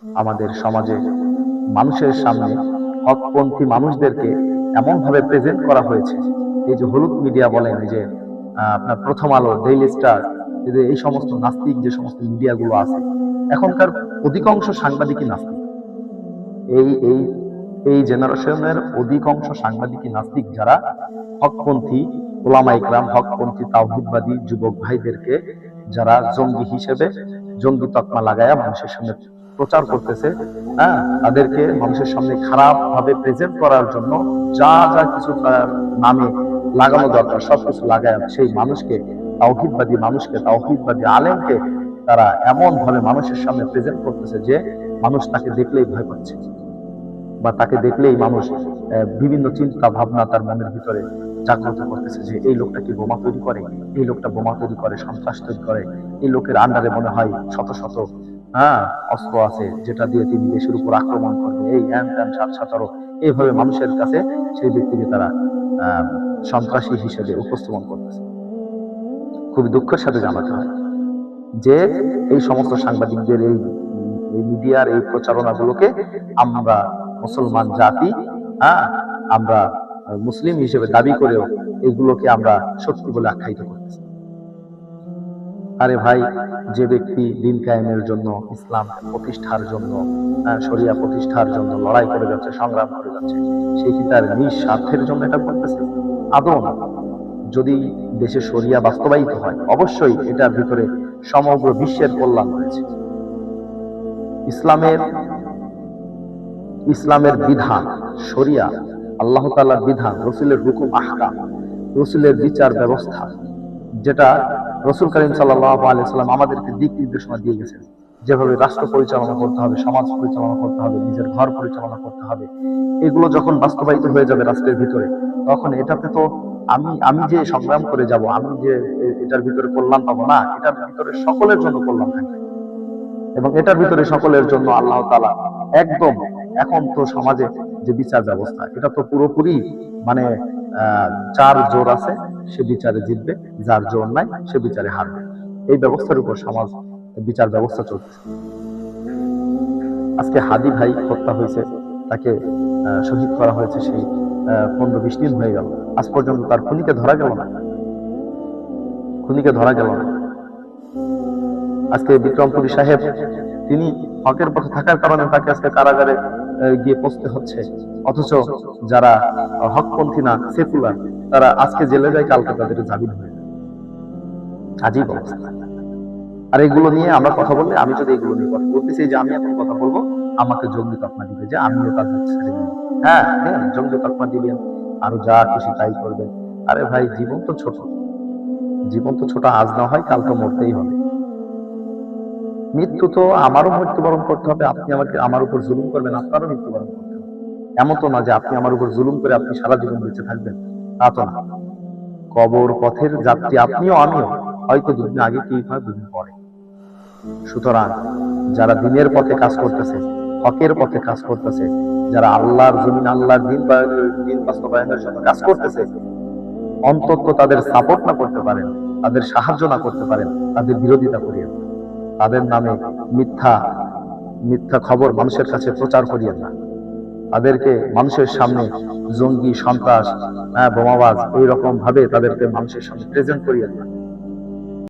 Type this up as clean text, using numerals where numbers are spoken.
আমাদের সমাজে মানুষের সামনে হকপন্থী মানুষদেরকে এমন ভাবে প্রেজেন্ট করা হয়েছে। এই যে হলুদ মিডিয়া বলেন, এই যে আপনার প্রথম আলো, ডেইলি স্টার, এই সমস্ত নাস্তিক যে সমস্ত মিডিয়াগুলো আছে, এখনকার অধিকাংশ সাংবাদিকই নাস্তিক। এই এই এই জেনারেশনের অধিকাংশ সাংবাদিকই নাস্তিক, যারা হকপন্থী ওলামা ইকরাম, হকপন্থী তাওহীদবাদী যুবক ভাইদেরকে যারা জঙ্গি হিসেবে, জঙ্গি তকমা লাগায়া মানুষের সামনে প্রচার করতেছে, হ্যাঁ, তাদেরকে মানুষের সামনে খারাপ ভাবে প্রেজেন্ট করার জন্য যা যা কিছু তার নামে লাগানো দরকার সবকিছু লাগায় সেই মানুষকে, তাওহীদবাদী মানুষকে, তাওহীদবাদী আলেমকে তারা এমন ভাবে মানুষের সামনে প্রেজেন্ট করতেছে যে মানুষ তাকে দেখলেই ভয় পাচ্ছে, বা তাকে দেখলেই মানুষ বিভিন্ন চিন্তা ভাবনা তার মনের ভিতরে জাগ্রত করতেছে যে এই লোকটা কি বোমা তৈরি করে, এই লোকটা বোমা তৈরি করে, সন্ত্রাস তৈরি করে, এই লোকের আন্ডারে মনে হয় শত শত অস্ত্র আছে যেটা দিয়ে তিনি দেশের উপর আক্রমণ করবে, এই হ্যান ত্যান ৭-১৭, এইভাবে মানুষের কাছে সেই ব্যক্তিকে তারা সন্ত্রাসী হিসেবে উপস্থাপন করতেছে। খুবই দুঃখের সাথে জানাতে হয় যে এই সমস্ত সাংবাদিকদের, এই মিডিয়ার এই প্রচারণাগুলোকে আমরা মুসলমান জাতি, আমরা মুসলিম হিসেবে দাবি করেও এগুলোকে আমরা সত্যি বলে আখ্যায়িত করতেছি। আরে ভাই, যে ব্যক্তি দিন কায়েমের জন্য, ইসলাম প্রতিষ্ঠার জন্য, শরিয়া প্রতিষ্ঠার জন্য লড়াই করে যাচ্ছে, সংগ্রাম করে যাচ্ছে, সে কি তার নিজ স্বার্থের জন্য এটা করতেছে? আদৌ না। যদি দেশে শরিয়া বাস্তবায়িত হয়, অবশ্যই এটার ভিতরে সমগ্র বিশ্বের কল্যাণ রয়েছে। ইসলামের বিধান, শরিয়া, আল্লাহ তাআলার বিধান, রাসূলের হুকুম আহকাম, রাসূলের বিচার ব্যবস্থা, যেটা রাসূল করিম সাল্লাল্লাহু আলাইহি ওয়াসাল্লাম আমাদেরকে দিক নির্দেশনা দিয়ে গেছেন, যেভাবে রাষ্ট্র পরিচালনা করতে হবে, সমাজ পরিচালনা করতে হবে, নিজের ঘর পরিচালনা করতে হবে, এগুলো যখন বাস্তবায়িত হয়ে যাবে রাষ্ট্রের ভিতরে, তখন এটাতে তো আমি যে সংগ্রাম করে যাব, আমি যে এটার ভিতরে কল্যাণ পাবো না, এটার ভিতরে সকলের জন্য কল্যাণ থাকবে। এবং এটার ভিতরে সকলের জন্য আল্লাহ তাআলা একদম, এখন তো সমাজে যে বিচার ব্যবস্থা, এটা তো পুরোপুরি মানে যার জোর আছে সে বিচারে জিতবে, যার জোর নাই সে বিচারে হারবে, এই ব্যবস্থার উপর সমাজ বিচার ব্যবস্থা চলতেছে। আজকে হাদি ভাই হত্যা হয়েছে, তাকে শহীদ করা হয়েছে, সেই 15-20 দিন হয়ে গেল, আজ পর্যন্ত তার খুনিকে ধরা গেল না, খুনিকে ধরা গেল না। আজকে বিক্রমপুরী সাহেব, তিনি হকের পথে থাকার কারণে তাকে আজকে কারাগারে গিয়ে পৌঁছতে হচ্ছে, অথচ যারা হকপন্থী না, সেকুলার, তারা আজকে জেলে যায়, কালকে তাদের জামিন হয়ে যায়। আজীব অবস্থা। আর এগুলো নিয়ে আমরা কথা বললে, আমি যদি এগুলো নিয়ে কথা বলতেছি, যে আমি এখন কথা বলবো, আমাকে জঙ্গি তকমা দিবে, যে আমিও তাদের ছেড়ে দিই। হ্যাঁ, জঙ্গি তকমা দিবেন, আরো যা খুশি তাই করবেন। আরে ভাই, জীবন তো ছোট, জীবন তো ছোট, আজ না হয় কাল তো মরতেই হবে। মৃত্যু তো আমারও মৃত্যুবরণ করতে হবে, আপনি আমার উপর জুলুম করবেন, আপনারও মৃত্যুবরণ করতে হবে। এমন তো না যে আপনি আমার উপর জুলুম করে আপনি সারা জীবন বেঁচে থাকবেন, তা তো না। কবর পথের যাত্রী আপনিও, আমিও, হয়তো দুদিন আগে কি হয়, দুদিন পরে। সুতরাং যারা দিনের পথে কাজ করতেছে, হকের পথে কাজ করতেছে, যারা আল্লাহর জমিন, আল্লাহর দিন বাস্তবায়নের জন্য কাজ করতেছে, অন্তত তাদের সাপোর্ট না করতে পারেন, তাদের সাহায্য না করতে পারেন, তাদের বিরোধিতা করিয়েন, তাদের নামে মিথ্যা খবর মানুষের কাছে প্রচার করিয়েন না, তাদেরকে মানুষের সামনে জঙ্গি, সন্ত্রাস, বোমাবাজ, এই রকম ভাবে তাদেরকে মানুষের সামনে প্রেজেন্ট করিয়েন না।